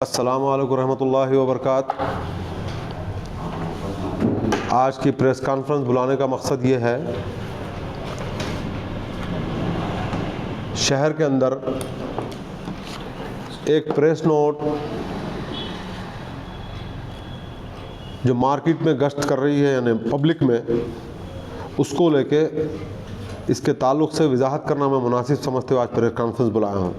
अस्सलामु अलैकुम रहमतुल्लाहि व बरकातहू। आज की प्रेस कॉन्फ्रेंस बुलाने का मकसद ये है, शहर के अंदर एक प्रेस नोट जो मार्केट में गश्त कर रही है यानी पब्लिक में, उसको लेके इसके ताल्लुक़ से वजाहत करना मैं मुनासिब समझते हुए आज प्रेस कॉन्फ्रेंस बुलाया हूँ।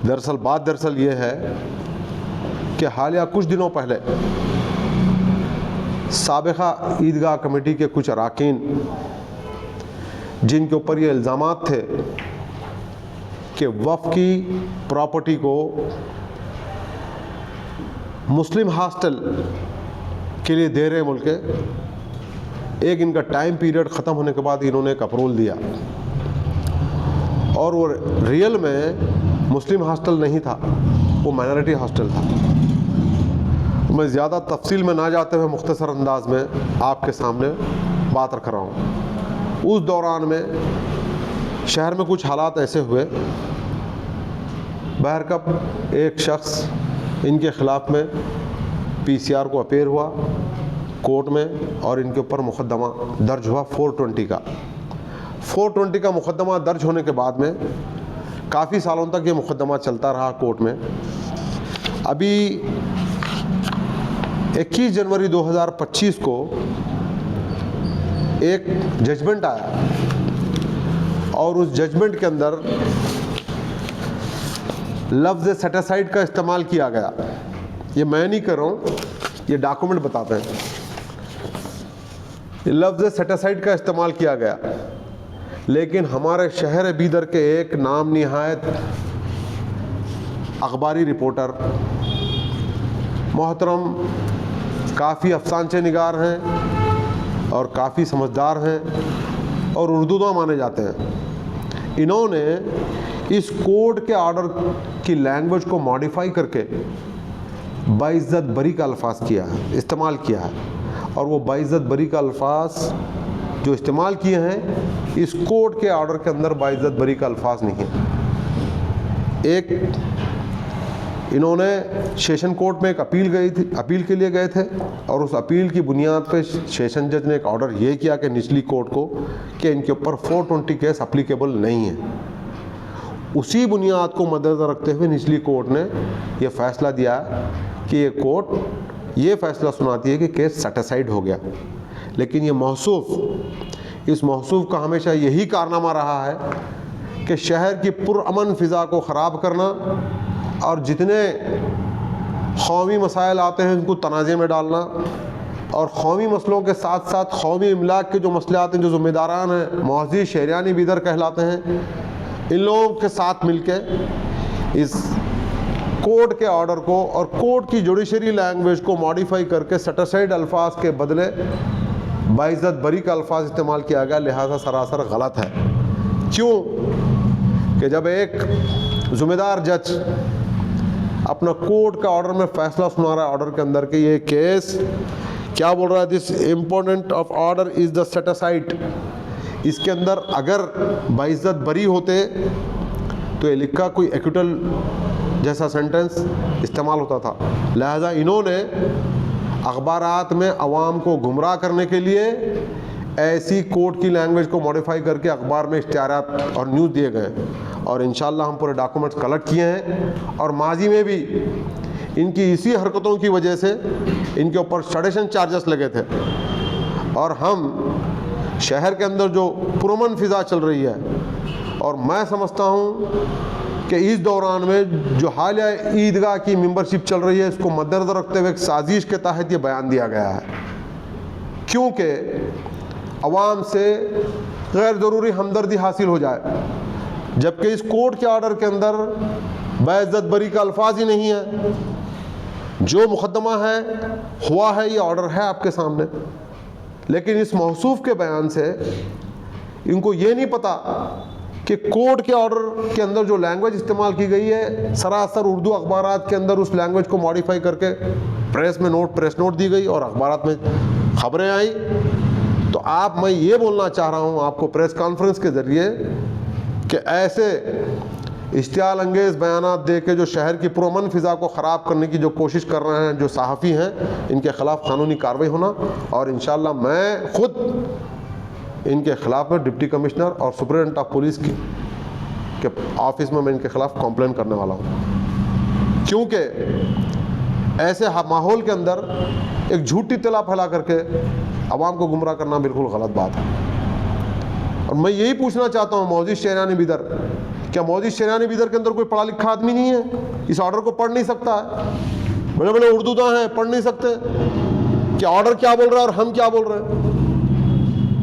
दरअसल ये है कि हालिया कुछ दिनों पहले साबिक़ा ईदगाह कमेटी के कुछ अरकान, जिनके ऊपर ये इल्ज़ामात थे कि वफ़ की प्रॉपर्टी को मुस्लिम हॉस्टल के लिए दे रहे मुल्क के, एक इनका टाइम पीरियड ख़त्म होने के बाद इन्होंने एक अप्रूवल दिया और वो रियल में मुस्लिम हॉस्टल नहीं था, वो माइनॉरिटी हॉस्टल था। मैं ज़्यादा तफसील में ना जाते हुए मुख्तसर अंदाज में आपके सामने बात रख रहा हूँ। उस दौरान में शहर में कुछ हालात ऐसे हुए, बहरकब एक शख्स इनके ख़िलाफ़ में PCR को अपेयर हुआ कोर्ट में और इनके ऊपर मुकदमा दर्ज हुआ 420 का मुकदमा दर्ज होने के बाद में काफ़ी सालों तक ये मुकदमा चलता रहा कोर्ट में। अभी 21 जनवरी 2025 को एक जजमेंट आया और उस जजमेंट के अंदर लफ्ज़ सेटिसाइड का इस्तेमाल किया गया। ये मैं नहीं कर रहा हूँ, ये डॉक्यूमेंट बताते हैं। लफ्ज़ सेटिसाइड का इस्तेमाल किया गया, लेकिन हमारे शहर बीदर के एक नाम निहायत अखबारी रिपोर्टर मोहतरम, काफ़ी अफसानचे निगार हैं और काफ़ी समझदार हैं और उर्दूदा माने जाते हैं, इन्होंने इस कोर्ट के ऑर्डर की लैंग्वेज को मॉडिफाई करके बाइज़्ज़त बरी का अल्फाज इस्तेमाल किया है और वो बाइज़्ज़त बरी का अल्फाज जो इस्तेमाल किए हैं इस कोर्ट के ऑर्डर के अंदर बाइज़्ज़त बरी का अल्फाज नहीं है। एक इन्होंने सेशन कोर्ट में एक अपील के लिए गए थे और उस अपील की बुनियाद पे सेशन जज ने एक ऑर्डर ये किया कि निचली कोर्ट को कि इनके ऊपर 420 केस अप्लीकेबल नहीं है। उसी बुनियाद को मद्देनज़र रखते हुए निचली कोर्ट ने यह फ़ैसला दिया कि ये कोर्ट ये फ़ैसला सुनाती है कि केस सेटिसाइड हो गया। लेकिन ये इस मौसूफ़ का हमेशा यही कारनामा रहा है कि शहर की पुरअमन फ़िज़ा को ख़राब करना और जितने कौमी मसाइल आते हैं उनको तनाज़े में डालना और कौमी मसलों के साथ साथ कौमी इमलाक के जो मसले आते हैं, जो ज़िम्मेदारान हैं मोअज़्ज़िज़ शहरियानी बीदर कहलाते हैं, इन लोगों के साथ मिलके इस कोर्ट के ऑर्डर को और कोर्ट की जुडिशरी लैंग्वेज को मॉडिफाई करके सेटिसाइड अल्फाज के बदले बाइज़्ज़त बरी का अल्फाज इस्तेमाल किया गया। लिहाजा सरासर गलत है। क्यों कि जब एक ज़िम्मेदार जज अपना कोर्ट का ऑर्डर में फ़ैसला सुना रहा है, ऑर्डर के अंदर कि ये केस क्या बोल रहा है, this important of order is the सेटिसाइड, इसके अंदर अगर बाइज़्ज़त बरी होते तो ये लिखा कोई एक्विटल जैसा सेंटेंस इस्तेमाल होता था। लिहाजा इन्होंने अखबारात में अवाम को गुमराह करने के लिए ऐसी कोर्ट की लैंग्वेज को मॉडिफाई करके अखबार में इश्तिहारात और न्यूज़ दिए गए और इंशाअल्लाह हम पूरे डॉक्यूमेंट्स कलेक्ट किए हैं और माजी में भी इनकी इसी हरकतों की वजह से इनके ऊपर सडेशन चार्जेस लगे थे और हम शहर के अंदर जो पुरअमन फ़िज़ा चल रही है और मैं समझता हूँ कि इस दौरान में जो हालिया ईदगाह की मेंबरशिप चल रही है इसको मद्देनज़र रखते हुए एक साजिश के तहत ये बयान दिया गया है, क्योंकि अवाम से गैर ज़रूरी हमदर्दी हासिल हो जाए, जबकि इस कोर्ट के ऑर्डर के अंदर बाइज़्ज़त बरी का अल्फाज ही नहीं है। जो मुकदमा है हुआ है, ये ऑर्डर है आपके सामने, लेकिन इस मौसूफ़ के बयान से इनको ये नहीं पता कि कोर्ट के ऑर्डर के अंदर जो लैंग्वेज इस्तेमाल की गई है सरासर उर्दू अखबारात के अंदर उस लैंग्वेज को मॉडिफाई करके प्रेस नोट दी गई और अखबारात में ख़बरें आई। तो मैं ये बोलना चाह रहा हूँ आपको प्रेस कॉन्फ्रेंस के ज़रिए कि ऐसे इश्तियाल अंगेज़ बयानात दे के जो शहर की पुरअमन फ़िज़ा को ख़राब करने की जो कोशिश कर रहे हैं, जो सहाफ़ी हैं, इनके ख़िलाफ़ क़ानूनी कार्रवाई होना। और इंशाअल्लाह मैं ख़ुद इनके ख़िलाफ़ में डिप्टी कमिश्नर और सुपरिटेंडेंट ऑफ पुलिस के ऑफिस में मैं इनके ख़िलाफ़ कंप्लेन करने वाला हूँ, क्योंकि ऐसे माहौल के अंदर एक झूठी इत्तला फैला करके आवाम को गुमराह करना बिल्कुल गलत बात है। और मैं यही पूछना चाहता हूँ मोअज़्ज़िज़ शहरियानी बिदर, क्या मोअज़्ज़िज़ शहरियानी बिदर के अंदर कोई पढ़ा लिखा आदमी नहीं है? इस ऑर्डर को पढ़ नहीं सकता है? बड़े बड़े उर्दूदां हैं, पढ़ नहीं सकते क्या ऑर्डर क्या बोल रहा है और हम क्या बोल रहे हैं?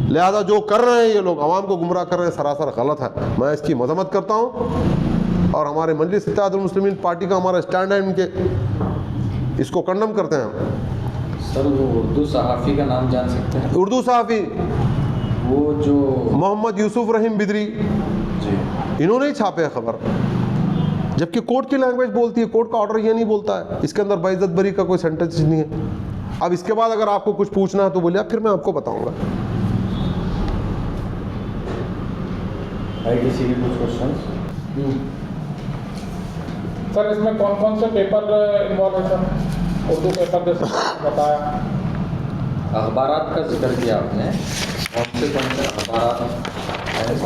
लिहाजा जो कर रहे हैं ये लोग आवाम को गुमराह कर रहे हैं, सरासर गलत है। मैं इसकी मज़म्मत करता हूँ और हमारे मजलिस इत्तेहादुल मुस्लिमीन पार्टी का हमारा स्टैंड है, इनके इसको कंडम करते हैं हम। सर वो उर्दू सहाफ़ी का नाम जान सकते हैं? उर्दू सहाफ़ी वो जो मोहम्मद यूसुफ रहीम बिदरी जी, इन्होंने ही छापे है खबर, जबकि कोर्ट की लैंग्वेज बोलती है, कोर्ट का ऑर्डर ये नहीं बोलता है। इसके अंदर बेइज्जत बरी का कोई सेंटेंस नहीं है। अब इसके बाद अगर आपको कुछ पूछना है तो बोलिए, फिर मैं आपको बताऊंगा। किसी के कुछ क्वेश्चंस? सर इसमें कौन कौन से पेपर इन्वॉल्व है सर? उर्दू पेपर जैसे बताया, अखबारात का जिक्र किया आपने, कौन से अखबारात?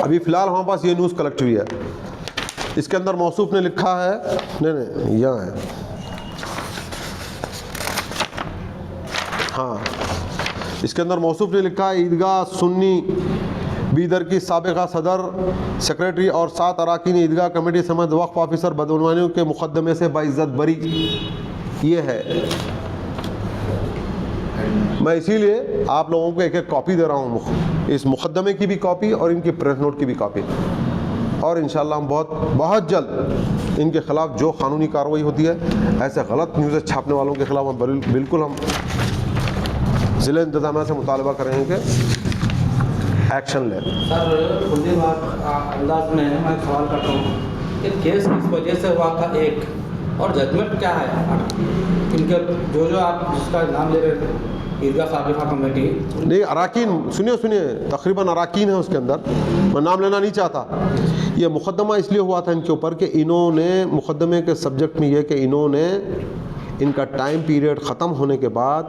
अभी फ़िलहाल हमारे पास ये न्यूज़ कलेक्ट हुई है, इसके अंदर मौसूफ ने लिखा है, नहीं यहाँ है, हाँ, इसके अंदर मौसूफ ने लिखा है ईदगाह सुन्नी बीदर की साबिक़ा सदर सेक्रेटरी और 7 अरकान ईदगाह कमेटी समेत वक्फ ऑफिसर बदनवानियों के मुकदमे से बाइज्जत बरी। ये है, मैं इसीलिए आप लोगों को एक एक कॉपी दे रहा हूँ, इस मुकदमे की भी कॉपी और इनकी प्रेस नोट की भी कॉपी। और इंशाअल्लाह हम बहुत जल्द इनके ख़िलाफ़ जो क़ानूनी कार्रवाई होती है, ऐसे गलत न्यूज़ छापने वालों के ख़िलाफ़ हम बिल्कुल हम ज़िला इंतज़ामिया से मुतालबा करेंगे कि एक्शन लें। सर खुली बात अंदाज में मैं सवाल करता हूँ कि केस किस वजह से हुआ था एक, और जजमेंट क्या है इनके, जो आप जिसका नाम ले रहे थे ईदगाह साबिक़ा कमेटी? नहीं, अराकीन, सुनिए, तकरीबन अराकीन है उसके अंदर, मैं नाम लेना नहीं चाहता। ये मुकदमा इसलिए हुआ था इनके ऊपर कि इन्होंने, मुकदमे के सब्जेक्ट में ये कि इन्होंने इनका टाइम पीरियड ख़त्म होने के बाद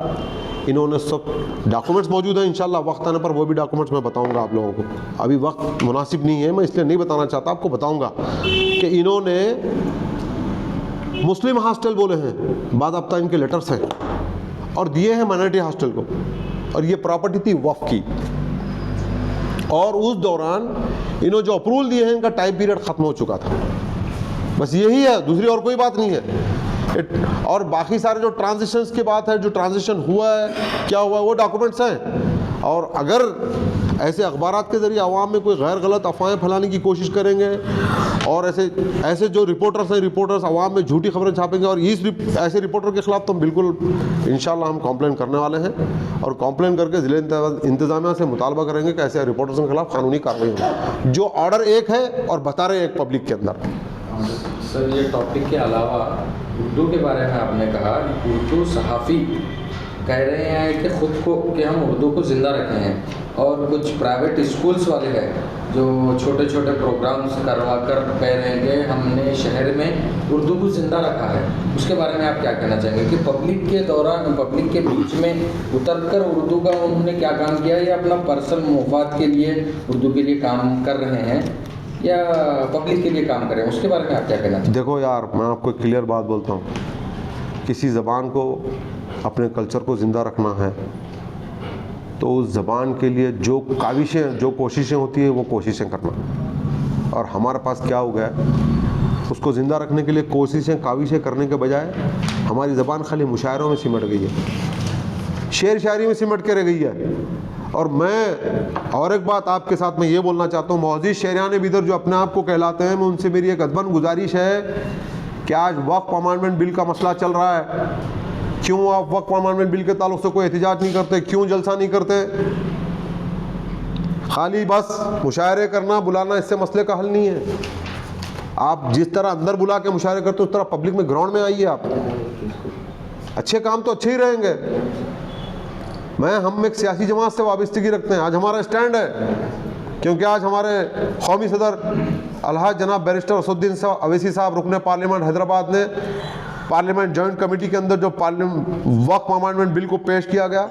इन्होंने सब डॉक्यूमेंट्स मौजूद हैं, इंशाल्लाह वक्त आने पर वो भी डॉक्यूमेंट्स मैं बताऊंगा आप लोगों को। अभी वक्त मुनासिब नहीं है, मैं इसलिए नहीं बताना चाहता, आपको बताऊंगा कि इन्होंने मुस्लिम हॉस्टल बोले हैं, बाज़ाब्ता इनके लेटर्स हैं, और दिए हैं माइनॉरिटी हॉस्टल को, और ये प्रॉपर्टी थी वक्फ की। और उस दौरान इन्होंने जो अप्रूवल दिए हैं, इनका टाइम पीरियड ख़त्म हो चुका था। बस यही है, दूसरी और कोई बात नहीं है। और बाकी सारे जो ट्रांजिशंस की बात है, जो ट्रांजिशन हुआ है, क्या हुआ है, वो डॉक्यूमेंट्स हैं। और अगर ऐसे अखबारात के ज़रिए आवाम में कोई गैर गलत अफवाहें फैलाने की कोशिश करेंगे, और ऐसे जो रिपोर्टर्स हैं, रिपोर्टर्स आवाम में झूठी खबरें छापेंगे, और ऐसे रिपोर्टर के ख़िलाफ़ तो हम बिल्कुल इंशाअल्लाह हम कंप्लेन करने वाले हैं, और कंप्लेन करके ज़िले इंतज़ामिया से मुतालबा करेंगे कि ऐसे रिपोर्टर्स के ख़िलाफ़ कानूनी कार्रवाई हो। जो ऑर्डर एक है और बता रहे एक पब्लिक के अंदर। सर ये टॉपिक के अलावा उर्दू के बारे में आपने कहा कि उर्दू सहाफ़ी कह रहे हैं कि ख़ुद को कि हम उर्दू को ज़िंदा रखे हैं, और कुछ प्राइवेट स्कूल्स वाले हैं जो छोटे छोटे प्रोग्राम्स करवा कर कह रहे हैं कि हमने शहर में उर्दू को ज़िंदा रखा है। उसके बारे में आप क्या कहना चाहेंगे कि पब्लिक के दौरान, पब्लिक के बीच में उतर कर उर्दू का उन्होंने क्या काम किया, या अपना पर्सनल मुफाद के लिए उर्दू के लिए काम कर रहे हैं, या पब्लिक के लिए काम करें? उसके बारे में आप क्या कहना चाहेंगे? देखो यार, मैं आपको क्लियर बात बोलता हूँ, किसी ज़बान को, अपने कल्चर को ज़िंदा रखना है तो उस ज़बान के लिए जो काविशें, जो कोशिशें होती हैं, वो कोशिशें करना। और हमारे पास क्या हो गया, उसको ज़िंदा रखने के लिए कोशिशें, काविशें करने के बजाय हमारी ज़बान खाली मुशायरों में सिमट गई है, शेर शायरी में सिमट के रह गई है। और एक बात आपके साथ मैं ये बोलना चाहता हूँ, मोअज़्ज़िज़ शहरियान बिदर जो अपने आप को कहलाते हैं, मैं उनसे मेरी एक अदबन गुजारिश है कि आज वक्फ अमेंडमेंट बिल का मसला चल रहा है, क्यों आप वक्फ अमेंडमेंट बिल के ताल्लुक से कोई एहतजाज नहीं करते, क्यों जलसा नहीं करते? खाली बस मुशायरे करना, बुलाना, इससे मसले का हल नहीं है। आप जिस तरह अंदर बुला के मुशायरे करते हो, उस तरह पब्लिक में, ग्राउंड में आइए। आप अच्छे काम तो अच्छे ही रहेंगे। हम एक सियासी जमात से वाबस्तगी रखते हैं, आज हमारा स्टैंड है, क्योंकि आज हमारे कौमी सदर अलहाज जनाब बैरिस्टर असदुद्दीन अवैसी साहब रुकने पार्लियामेंट हैदराबाद ने पार्लियामेंट जॉइंट कमेटी के अंदर जो वक्फ अमेंडमेंट बिल को पेश किया गया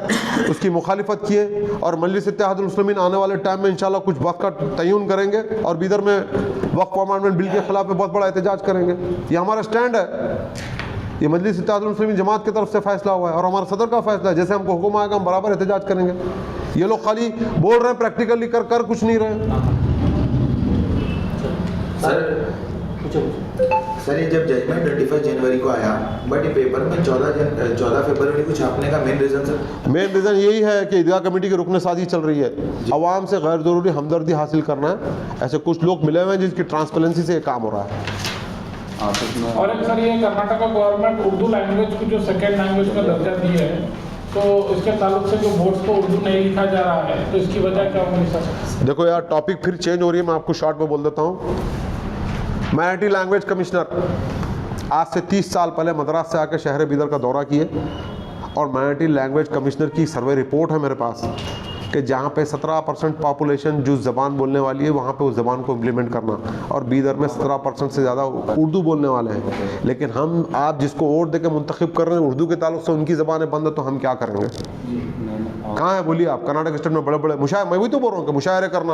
उसकी मुखालिफत किए, और मजलिस इत्तेहादुल मुस्लिमीन आने वाले टाइम में इंशाल्लाह कुछ वक्त का तयन करेंगे और बीदर में वक्फ अमेंडमेंट बिल के खिलाफ में बहुत बड़ा एहतजाज करेंगे। ये हमारा स्टैंड है, ये मजलिस इत्तेहादुल मुस्लिमीन जमात की तरफ से फैसला हुआ है और हमारा सदर का फैसला है। जैसे हमको हुक्म आएगा हम बराबर एहतजाज करेंगे। ये लोग खाली बोल रहे हैं, प्रैक्टिकली कर कुछ नहीं रहे। सर ये जब जजमेंट 25 जनवरी को आया, बट ये पेपर में 14 फरवरी को छापने का main reason sir? Main reason यही है कि ईदगाह कमेटी की रुकने साजी चल रही है, अवाम से गैर ज़रूरी हमदर्दी हासिल करना है। ऐसे कुछ लोग मिले हुए हैं जिसकी ट्रांसपेरेंसी से ये काम हो रहा है। और एक सर, ये कर्नाटका गवर्नमेंट उर्दू लैंग्वेज को जो सेकेंड लैंग्वेज का दर्जा दिया है, तो इसके ताल्लुक से जो बोर्ड्स को उर्दू नहीं लिखा जा रहा है, तो इसकी वजह क्या होगी सर? देखो यार, टॉपिक फिर चेंज हो रही है, मैं आपको शॉर्ट में बोल देता हूँ। मराठी लैंग्वेज कमिश्नर आज से 30 साल पहले मद्रास से आकर शहर बीदर का दौरा किए, और मराठी लैंग्वेज कमिश्नर की सर्वे रिपोर्ट है मेरे पास कि जहाँ पे 17% पॉपुलेशन जो ज़बान बोलने वाली है वहाँ पे उस ज़बान को इम्प्लीमेंट करना, और बीदर में 17% से ज़्यादा उर्दू बोलने वाले हैं। लेकिन हम आप जिसको वोट दे के मुंतखब कर रहे हैं उर्दू के ताल्लुक से उनकी ज़बानें बंद है, तो हम क्या करेंगे? कहाँ है बोलिए आप? कर्नाटक स्टेट में बड़े बड़े मुशायरे, मैं भी तो बोल रहा हूँ कि मुशायरे करना,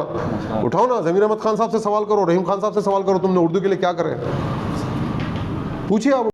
उठाओ ना, ज़मीर अहमद खान साहब से सवाल करो, रहीम खान साहब से सवाल करो, तुमने उर्दू के लिए क्या करे, पूछिए आप।